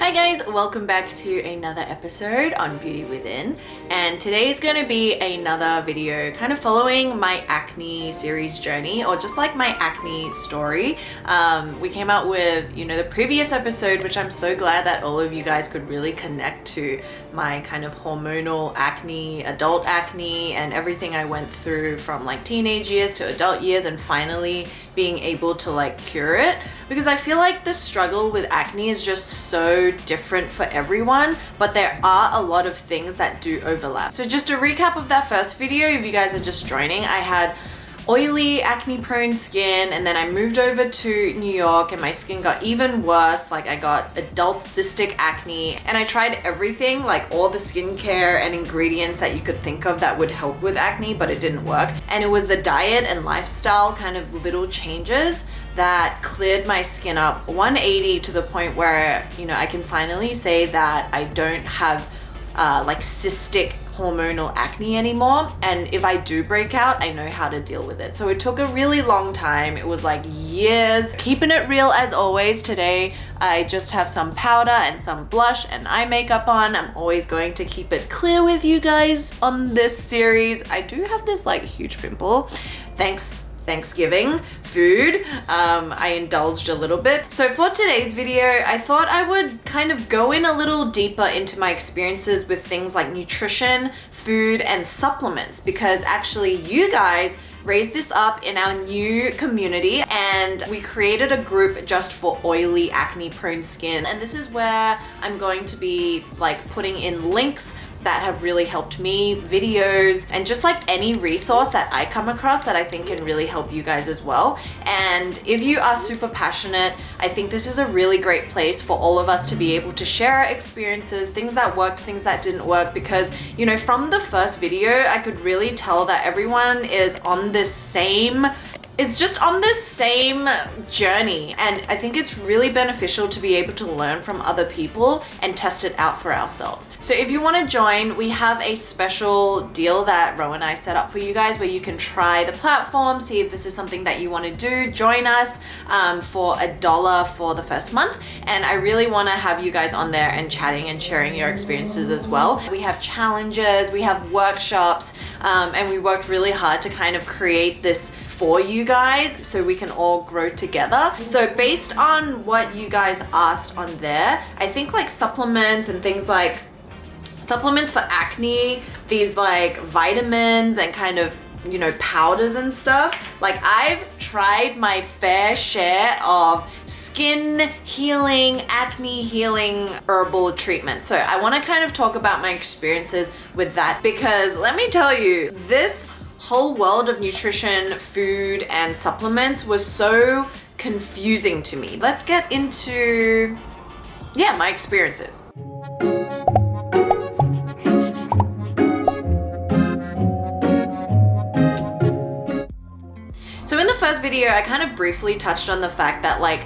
Hi guys, welcome back to another episode on Beauty Within, and today is going to be another video kind of following my acne series journey, or just like my acne story. We came out with, the previous episode, which I'm so glad that all of you guys could really connect to, my kind of hormonal acne, adult acne, and everything I went through from like teenage years to adult years, and finally being able to like cure it, because I feel like the struggle with acne is just so different for everyone, but there are a lot of things that do overlap. So just a recap of that first video, if you guys are just joining, I had oily, acne prone skin, and then I moved over to New York and my skin got even worse. Like I got adult cystic acne, and I tried everything, like all the skincare and ingredients that you could think of that would help with acne, but it didn't work. And it was the diet and lifestyle kind of little changes that cleared my skin up 180 to the point where, I can finally say that I don't have like cystic hormonal acne anymore, and if I do break out, I know how to deal with it. So it took a really long time. It was like years. Keeping it real as always. Today I just have some powder and some blush and eye makeup on. I'm always going to keep it clear with you guys on this series. I do have this like huge pimple. Thanksgiving food. I indulged a little bit. So for today's video, I thought I would kind of go in a little deeper into my experiences with things like nutrition, food, and supplements, because actually you guys raised this up in our new community, and we created a group just for oily, acne prone skin. And this is where I'm going to be like putting in links that have really helped me, videos, and just like any resource that I come across that I think can really help you guys as well. And if you are super passionate, I think this is a really great place for all of us to be able to share our experiences, things that worked, things that didn't work, because, from the first video, I could really tell that everyone is on this same journey, and I think it's really beneficial to be able to learn from other people and test it out for ourselves. So if you want to join, we have a special deal that Ro and I set up for you guys where you can try the platform, see if this is something that you want to do. Join us for $1 for the first month, and I really want to have you guys on there and chatting and sharing your experiences as well. We have challenges, we have workshops, and we worked really hard to kind of create this for you guys so we can all grow together. So based on what you guys asked on there, I think like supplements and things like supplements for acne, these like vitamins and kind of powders and stuff, like I've tried my fair share of skin healing, acne healing herbal treatments. So I want to kind of talk about my experiences with that, because let me tell you, this whole world of nutrition, food, and supplements was so confusing to me. Let's get into, my experiences. So in the first video, I kind of briefly touched on the fact that like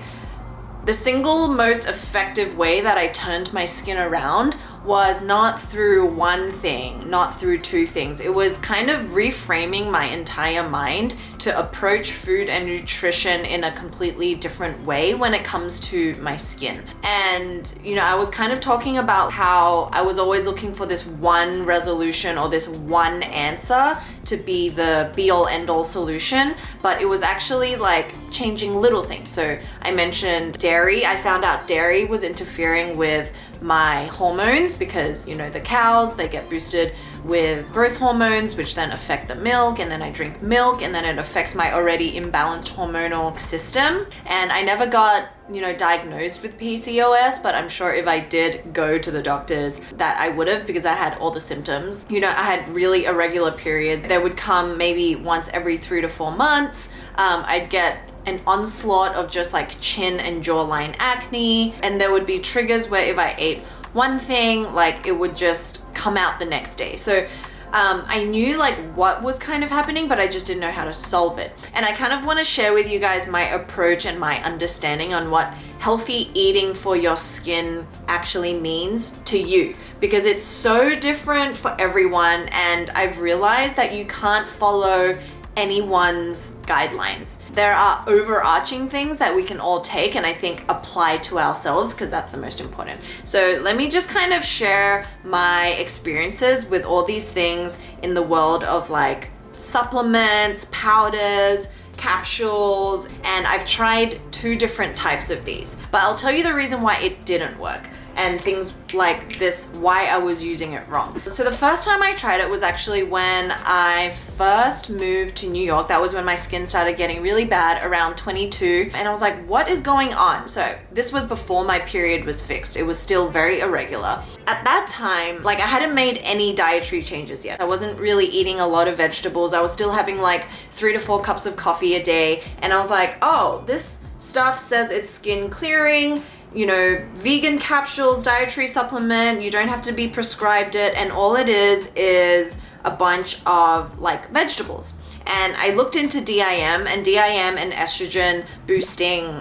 the single most effective way that I turned my skin around was not through one thing, not through two things. It was kind of reframing my entire mind to approach food and nutrition in a completely different way when it comes to my skin. And, I was kind of talking about how I was always looking for this one resolution or this one answer to be the be-all end-all solution, but it was actually like changing little things. So I mentioned dairy. I found out dairy was interfering with my hormones because, the cows, they get boosted with growth hormones, which then affect the milk, and then I drink milk, and then it affects my already imbalanced hormonal system. And I never got, diagnosed with PCOS, but I'm sure if I did go to the doctors that I would have, because I had all the symptoms. I had really irregular periods. They would come maybe once every 3 to 4 months. I'd get an onslaught of just like chin and jawline acne, and there would be triggers where if I ate one thing, like it would just come out the next day. So I knew like what was kind of happening, but I just didn't know how to solve it. And I kind of want to share with you guys my approach and my understanding on what healthy eating for your skin actually means to you, because it's so different for everyone. And I've realized that you can't follow anyone's guidelines. There are overarching things that we can all take and I think apply to ourselves, because that's the most important. So let me just kind of share my experiences with all these things in the world of like supplements, powders, capsules, and I've tried 2 different types of these, but I'll tell you the reason why it didn't work and things like this, why I was using it wrong. So the first time I tried it was actually when I first moved to New York. That was when my skin started getting really bad, around 22, and I was like, what is going on? So this was before my period was fixed. It was still very irregular. At that time, like I hadn't made any dietary changes yet. I wasn't really eating a lot of vegetables. I was still having like 3 to 4 cups of coffee a day, and I was like, oh, this stuff says it's skin clearing, you know, vegan capsules, dietary supplement, you don't have to be prescribed it, and all it is a bunch of like vegetables. And I looked into DIM, and DIM and estrogen boosting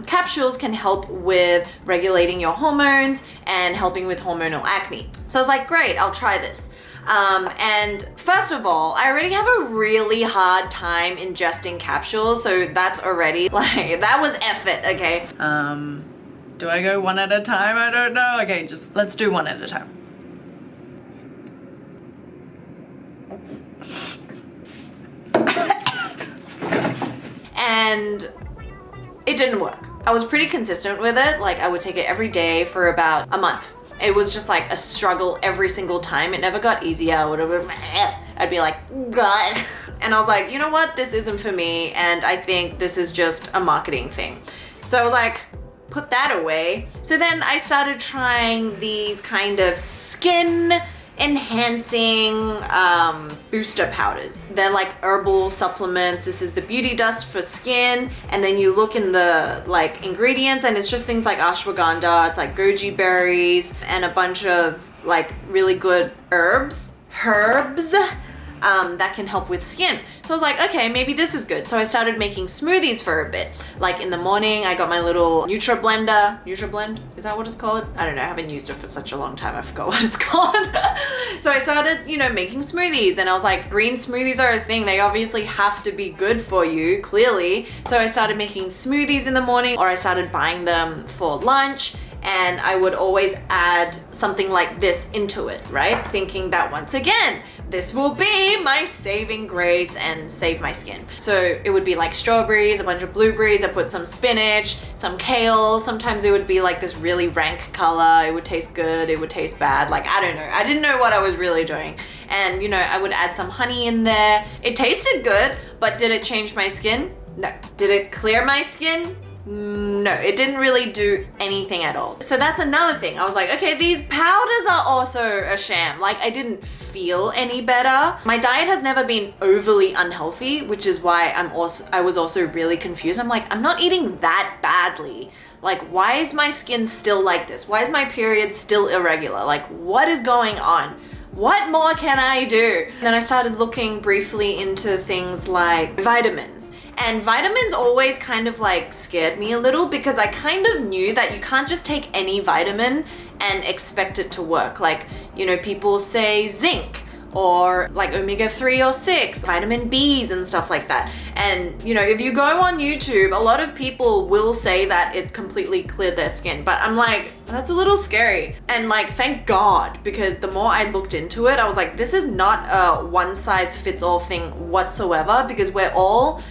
capsules can help with regulating your hormones and helping with hormonal acne. So I was like, great, I'll try this. And first of all, I already have a really hard time ingesting capsules, so that's already like, that was effort, okay? Do I go one at a time? I don't know. Okay, just let's do one at a time. And it didn't work. I was pretty consistent with it. Like I would take it every day for about a month. It was just like a struggle every single time. It never got easier. I'd be like, God. And I was like, you know what? This isn't for me. And I think this is just a marketing thing. So I was like, put that away. So then I started trying these kind of skin enhancing booster powders. They're like herbal supplements. This is the beauty dust for skin, and then you look in the like ingredients and it's just things like ashwagandha, it's like goji berries and a bunch of like really good herbs that can help with skin. So I was like, okay, maybe this is good. So I started making smoothies for a bit. Like in the morning, I got my little NutriBlend, is that what it's called? I don't know, I haven't used it for such a long time, I forgot what it's called. So I started, you know, making smoothies, and I was like, green smoothies are a thing. They obviously have to be good for you, clearly. So I started making smoothies in the morning, or I started buying them for lunch. And I would always add something like this into it, right? Thinking that once again, this will be my saving grace and save my skin. So it would be like strawberries, a bunch of blueberries, I put some spinach, some kale. Sometimes it would be like this really rank color. It would taste good, it would taste bad. Like, I don't know. I didn't know what I was really doing. And you know, I would add some honey in there. It tasted good, but did it change my skin? No. Did it clear my skin? No, it didn't really do anything at all. So that's another thing. I was like, okay, these powders are also a sham. Like, I didn't feel any better. My diet has never been overly unhealthy, which is why I was also really confused. I'm like, I'm not eating that badly. Like, why is my skin still like this? Why is my period still irregular? Like, what is going on? What more can I do? And then I started looking briefly into things like vitamins. And vitamins always kind of like scared me a little, because I kind of knew that you can't just take any vitamin and expect it to work. Like, you know, people say zinc or like omega-3 or 6, vitamin Bs and stuff like that. And you know, if you go on YouTube, a lot of people will say that it completely cleared their skin, but I'm like, that's a little scary. And like, thank God, because the more I looked into it, I was like, this is not a one size fits all thing whatsoever, because we're all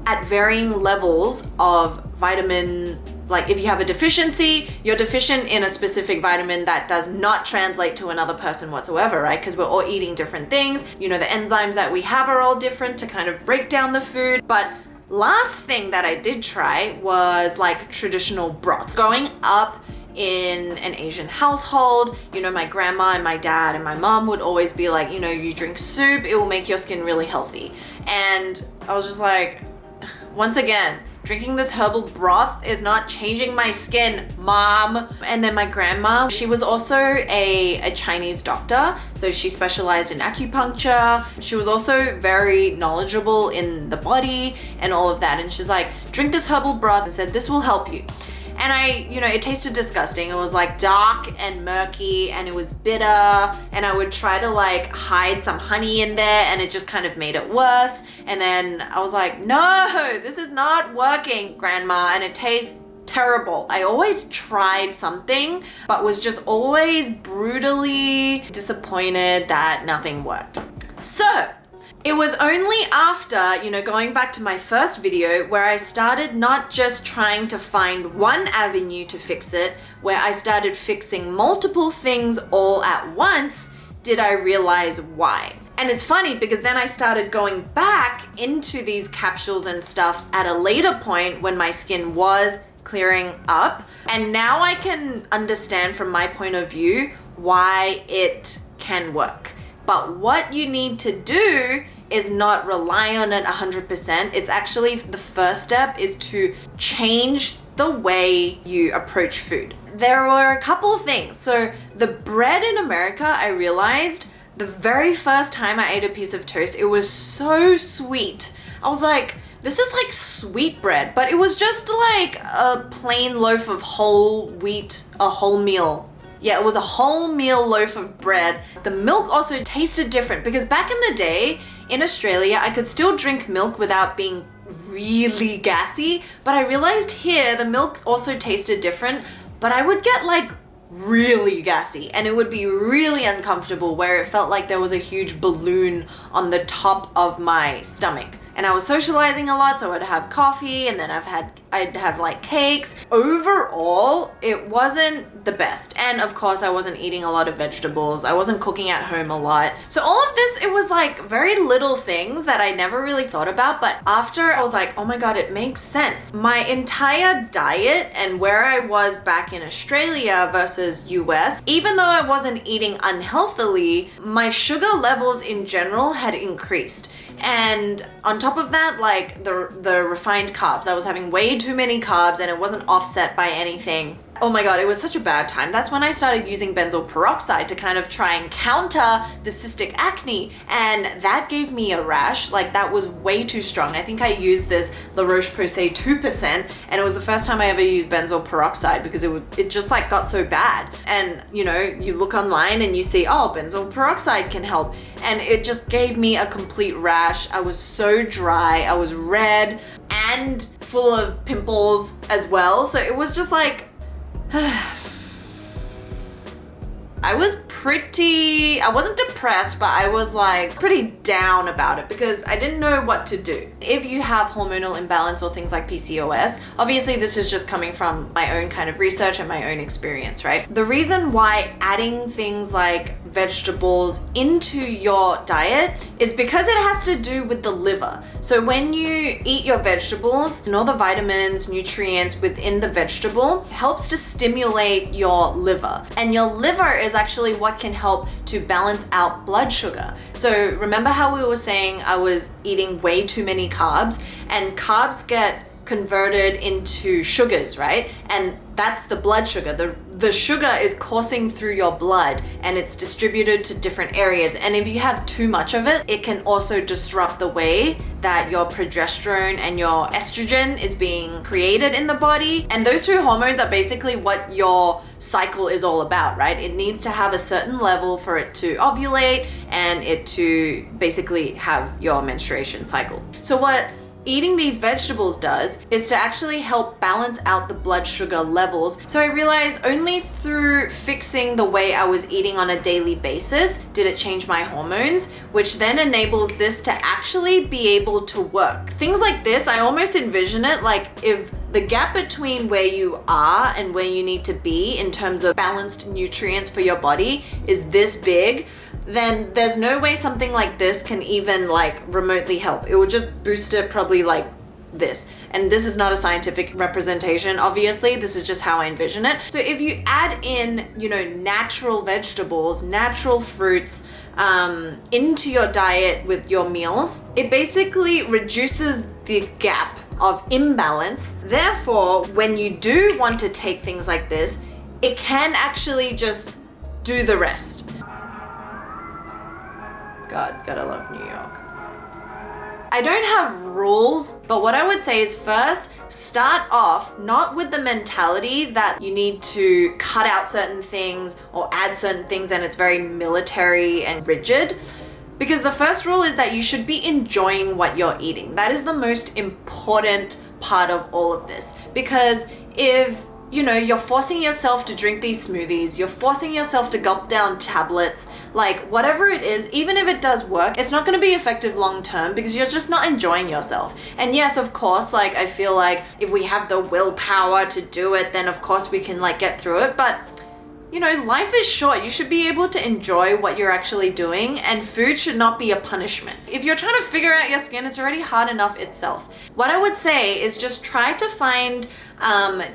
at varying levels of vitamin. Like, if you have a deficiency, you're deficient in a specific vitamin that does not translate to another person whatsoever, right? Because we're all eating different things. You know, the enzymes that we have are all different to kind of break down the food. But last thing that I did try was like traditional broths. Growing up in an Asian household, you know, my grandma and my dad and my mom would always be like, you know, you drink soup, it will make your skin really healthy. And I was just like, once again, drinking this herbal broth is not changing my skin, Mom. And then my grandma, she was also a Chinese doctor. So she specialized in acupuncture. She was also very knowledgeable in the body and all of that. And she's like, drink this herbal broth, and said, this will help you. And it tasted disgusting. It was like dark and murky and it was bitter, and I would try to like hide some honey in there and it just kind of made it worse. And then I was like, no, this is not working, grandma, and it tastes terrible. I always tried something, but was just always brutally disappointed that nothing worked. So it was only after, going back to my first video where I started not just trying to find one avenue to fix it, where I started fixing multiple things all at once, did I realize why. And it's funny because then I started going back into these capsules and stuff at a later point when my skin was clearing up. And now I can understand from my point of view why it can work. But what you need to do is not rely on it 100%. It's actually the first step is to change the way you approach food. There were a couple of things. So the bread in America, I realized the very first time I ate a piece of toast, it was so sweet. I was like, this is like sweet bread, but it was just like a plain loaf of whole wheat, a wholemeal. Yeah, it was a wholemeal loaf of bread. The milk also tasted different because back in the day in Australia, I could still drink milk without being really gassy, but I realized here the milk also tasted different, but I would get like really gassy and it would be really uncomfortable where it felt like there was a huge balloon on the top of my stomach. And I was socializing a lot, so I'd have coffee and then I'd have like cakes. Overall, it wasn't the best. And of course, I wasn't eating a lot of vegetables. I wasn't cooking at home a lot. So all of this, it was like very little things that I never really thought about. But after I was like, oh my God, it makes sense. My entire diet and where I was back in Australia versus US, even though I wasn't eating unhealthily, my sugar levels in general had increased. And on top of that, like the refined carbs, I was having way too many carbs and it wasn't offset by anything. Oh my God, it was such a bad time. That's when I started using benzoyl peroxide to kind of try and counter the cystic acne. And that gave me a rash. Like that was way too strong. I think I used this La Roche-Posay 2%, and it was the first time I ever used benzoyl peroxide because it just like got so bad. And you look online and you see, oh, benzoyl peroxide can help. And it just gave me a complete rash. I was so dry, I was red and full of pimples as well. So it was just like, I wasn't depressed, but I was like pretty down about it because I didn't know what to do. If you have hormonal imbalance or things like PCOS, obviously this is just coming from my own kind of research and my own experience, right? The reason why adding things like vegetables into your diet is because it has to do with the liver. So when you eat your vegetables and all the vitamins, nutrients within the vegetable helps to stimulate your liver. And your liver is actually what can help to balance out blood sugar. So remember how we were saying I was eating way too many carbs, and carbs get converted into sugars, right? And that's the blood sugar. The sugar is coursing through your blood and it's distributed to different areas. And if you have too much of it, it can also disrupt the way that your progesterone and your estrogen is being created in the body. And those two hormones are basically what your cycle is all about, right? It needs to have a certain level for it to ovulate and it to basically have your menstruation cycle. So what eating these vegetables does is to actually help balance out the blood sugar levels. So I realized only through fixing the way I was eating on a daily basis did it change my hormones, which then enables this to actually be able to work. Things like this, I almost envision it like if the gap between where you are and where you need to be in terms of balanced nutrients for your body is this big, then there's no way something like this can even like remotely help. It would just boost it probably like this. And this is not a scientific representation, obviously. This is just how I envision it. So if you add in, natural vegetables, natural fruits into your diet with your meals, it basically reduces the gap of imbalance. Therefore, when you do want to take things like this, it can actually just do the rest. God, gotta love New York. I don't have rules, but what I would say is first, start off not with the mentality that you need to cut out certain things or add certain things and it's very military and rigid. Because the first rule is that you should be enjoying what you're eating. That is the most important part of all of this. Because if you're forcing yourself to drink these smoothies, you're forcing yourself to gulp down tablets, like whatever it is, even if it does work, it's not going to be effective long term because you're just not enjoying yourself. And yes, of course, like I feel like if we have the willpower to do it, then of course we can like get through it. But life is short. You should be able to enjoy what you're actually doing, and food should not be a punishment. If you're trying to figure out your skin, it's already hard enough itself. What I would say is just try to find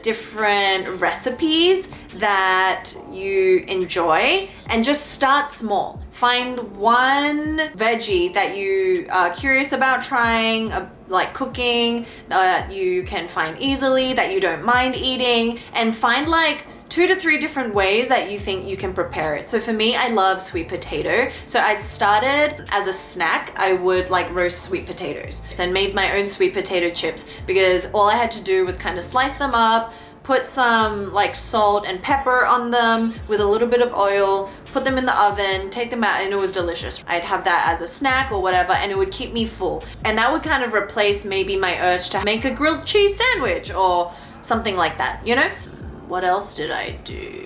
different recipes that you enjoy and just start small. Find one veggie that you are curious about trying, like cooking, that you can find easily, that you don't mind eating, and find like 2 to 3 different ways that you think you can prepare it. So for me, I love sweet potato. So I started as a snack, I would like roast sweet potatoes and made my own sweet potato chips because all I had to do was kind of slice them up, put some like salt and pepper on them with a little bit of oil, put them in the oven, take them out, and it was delicious. I'd have that as a snack or whatever, and it would keep me full. And that would kind of replace maybe my urge to make a grilled cheese sandwich or something like that, What else did I do?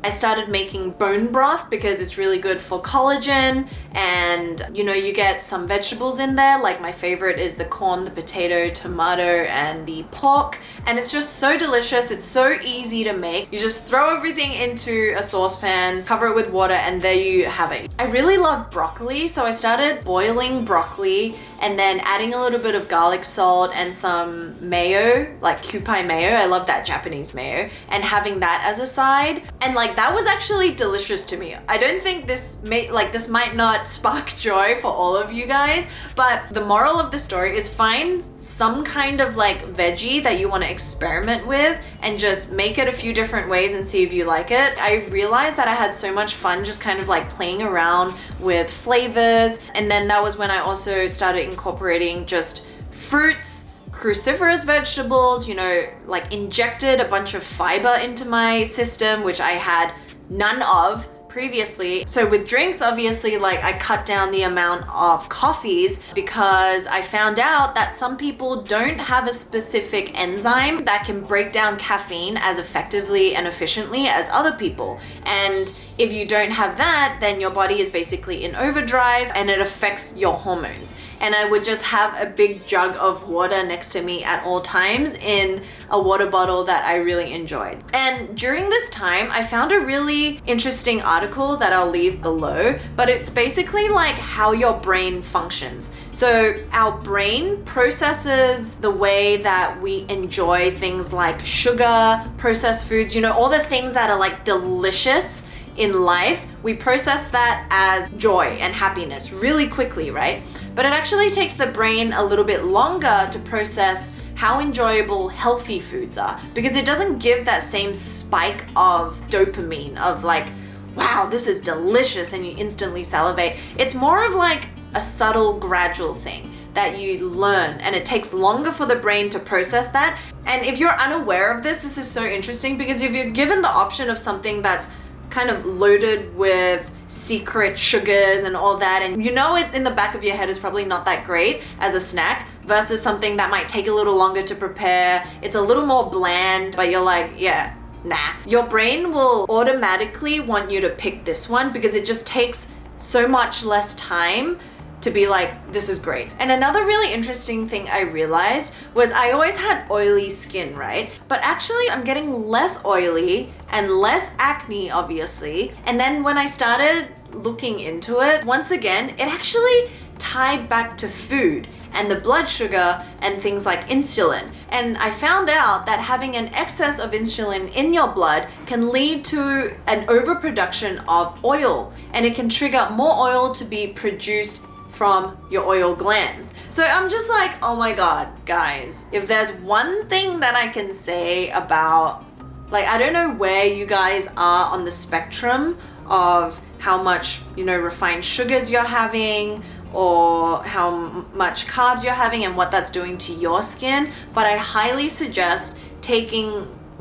I started making bone broth because it's really good for collagen, and you get some vegetables in there. Like my favorite is the corn, the potato, tomato, and the pork, and it's just so delicious. It's so easy to make. You just throw everything into a saucepan, cover it with water, and there you have it. I really love broccoli, so I started boiling broccoli and then adding a little bit of garlic salt and some mayo, like Kewpie mayo. I love that Japanese mayo, and having that as a side. And like that was actually delicious to me. I don't think this might not spark joy for all of you guys, but the moral of the story is find some kind of like veggie that you want to experiment with and just make it a few different ways and see if you like it. I realized that I had so much fun just kind of like playing around with flavors, and then that was when I also started incorporating just fruits, cruciferous vegetables, like injected a bunch of fiber into my system, which I had none of previously. So with drinks, obviously, like I cut down the amount of coffees because I found out that some people don't have a specific enzyme that can break down caffeine as effectively and efficiently as other people. And if you don't have that, then your body is basically in overdrive and it affects your hormones. And I would just have a big jug of water next to me at all times in a water bottle that I really enjoyed. And during this time, I found a really interesting article that I'll leave below, but it's basically like how your brain functions. So our brain processes the way that we enjoy things like sugar, processed foods, all the things that are like delicious in life. We process that as joy and happiness really quickly, right? But it actually takes the brain a little bit longer to process how enjoyable healthy foods are, because it doesn't give that same spike of dopamine of like, wow, this is delicious, and you instantly salivate. It's more of like a subtle, gradual thing that you learn, and it takes longer for the brain to process that. And if you're unaware of this is so interesting, because if you're given the option of something that's kind of loaded with secret sugars and all that, and it in the back of your head is probably not that great as a snack, versus something that might take a little longer to prepare, it's a little more bland, but you're like, yeah, nah. Your brain will automatically want you to pick this one because it just takes so much less time to be like, this is great. And another really interesting thing I realized was I always had oily skin, right? But actually I'm getting less oily and less acne, obviously. And then when I started looking into it, once again, it actually tied back to food and the blood sugar and things like insulin. And I found out that having an excess of insulin in your blood can lead to an overproduction of oil, and it can trigger more oil to be produced from your oil glands. So I'm just like, oh my God, guys, if there's one thing that I can say about, like, I don't know where you guys are on the spectrum of how much, refined sugars you're having, or how much carbs you're having and what that's doing to your skin, but I highly suggest taking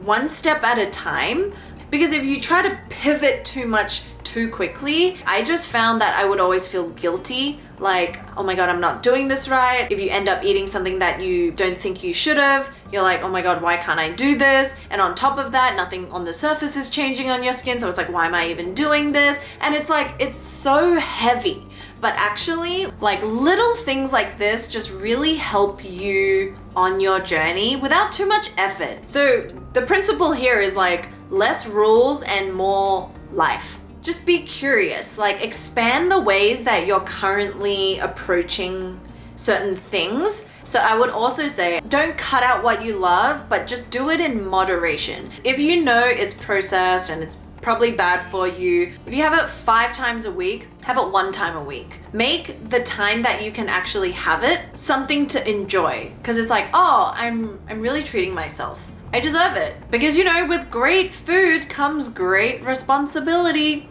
one step at a time, because if you try to pivot too much too quickly, I just found that I would always feel guilty, like, oh my God, I'm not doing this right. If you end up eating something that you don't think you should have, you're like, oh my God, why can't I do this? And on top of that, nothing on the surface is changing on your skin. So it's like, why am I even doing this? And it's like, it's so heavy. But actually, like, little things like this just really help you on your journey without too much effort. So the principle here is like less rules and more life. Just be curious, like expand the ways that you're currently approaching certain things. So I would also say, don't cut out what you love, but just do it in moderation. If you know it's processed and it's probably bad for you, if you have it 5 times a week, have it 1 time a week. Make the time that you can actually have it something to enjoy, because it's like, oh, I'm really treating myself. I deserve it. Because, you know, with great food comes great responsibility.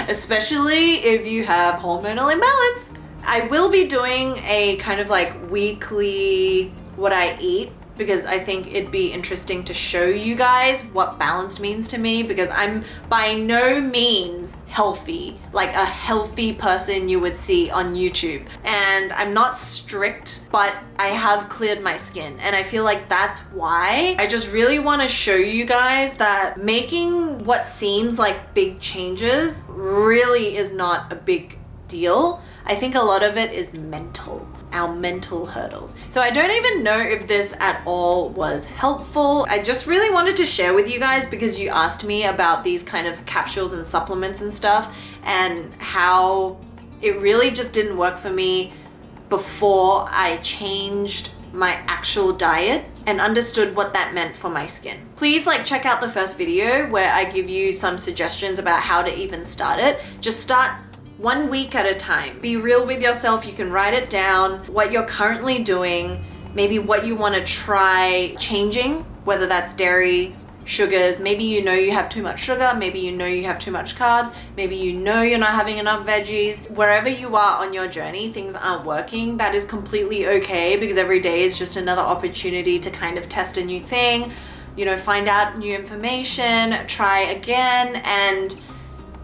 Especially if you have hormonal imbalance. I will be doing a kind of like weekly what I eat, because I think it'd be interesting to show you guys what balanced means to me, because I'm by no means healthy, like a healthy person you would see on YouTube. And I'm not strict, but I have cleared my skin. And I feel like that's why I just really want to show you guys that making what seems like big changes really is not a big deal. I think a lot of it is mental. Our mental hurdles. So I don't even know if this at all was helpful. I just really wanted to share with you guys because you asked me about these kind of capsules and supplements and stuff, and how it really just didn't work for me before I changed my actual diet and understood what that meant for my skin. Please check out the first video where I give you some suggestions about how to even start it. Just start 1 week at a time. Be real with yourself. You can write it down, what you're currently doing, maybe what you want to try changing, whether that's dairy, sugars. Maybe you know you have too much sugar, maybe you know you have too much carbs, maybe you know you're not having enough veggies. Wherever you are on your journey, things aren't working. That is completely okay, because every day is just another opportunity to kind of test a new thing, you know, find out new information, try again, and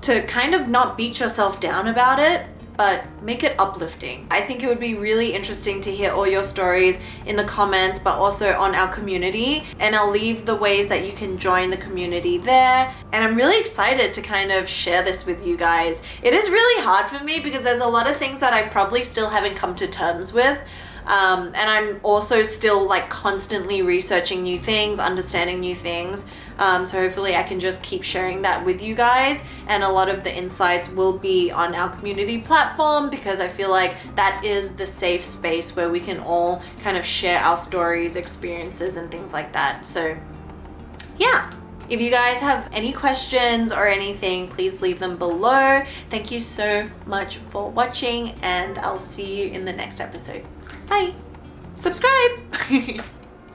to kind of not beat yourself down about it, but make it uplifting. I think it would be really interesting to hear all your stories in the comments, but also on our community. And I'll leave the ways that you can join the community there. And I'm really excited to kind of share this with you guys. It is really hard for me because there's a lot of things that I probably still haven't come to terms with. And I'm also still constantly researching new things, understanding new things. So hopefully I can just keep sharing that with you guys. And a lot of the insights will be on our community platform, because I feel like that is the safe space where we can all kind of share our stories, experiences, and things like that. So yeah. If you guys have any questions or anything, please leave them below. Thank you so much for watching, and I'll see you in the next episode. Bye. Subscribe.